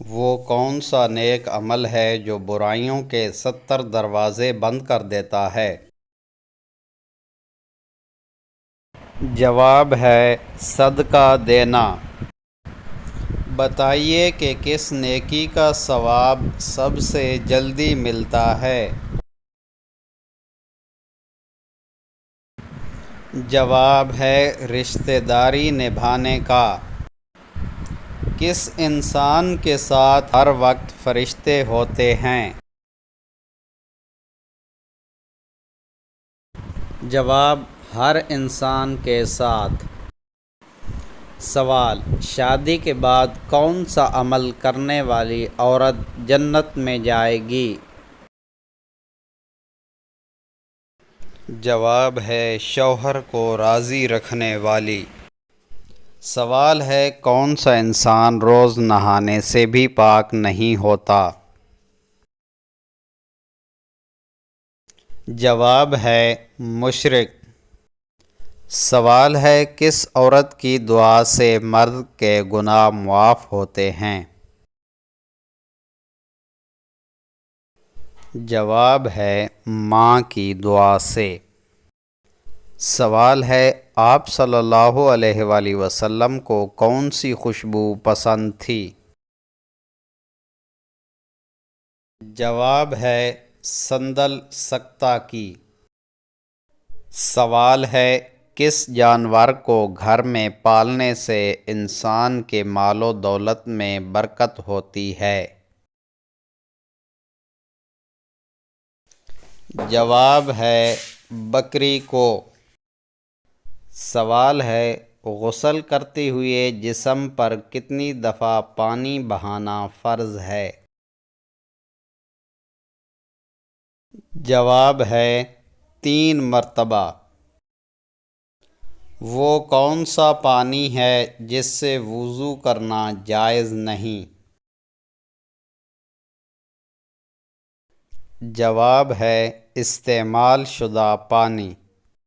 وہ کون سا نیک عمل ہے جو برائیوں کے 70 دروازے بند کر دیتا ہے؟ جواب ہے صدقہ دینا۔ بتائیے کہ کس نیکی کا ثواب سب سے جلدی ملتا ہے؟ جواب ہے رشتہ داری نبھانے کا۔ کس انسان کے ساتھ ہر وقت فرشتے ہوتے ہیں؟ جواب ہر انسان کے ساتھ۔ سوال: شادی کے بعد کون سا عمل کرنے والی عورت جنت میں جائے گی؟ جواب ہے شوہر کو راضی رکھنے والی۔ سوال ہے کون سا انسان روز نہانے سے بھی پاک نہیں ہوتا؟ جواب ہے مشرک۔ سوال ہے کس عورت کی دعا سے مرد کے گناہ معاف ہوتے ہیں؟ جواب ہے ماں کی دعا سے۔ سوال ہے آپ صلی اللہ علیہ وآلہ وسلم کو کون سی خوشبو پسند تھی؟ جواب ہے سندل سکتہ کی۔ سوال ہے کس جانور کو گھر میں پالنے سے انسان کے مال و دولت میں برکت ہوتی ہے؟ جواب ہے بکری کو۔ سوال ہے غسل کرتے ہوئے جسم پر کتنی دفعہ پانی بہانا فرض ہے؟ جواب ہے 3 مرتبہ۔ وہ کون سا پانی ہے جس سے وضو کرنا جائز نہیں؟ جواب ہے استعمال شدہ پانی۔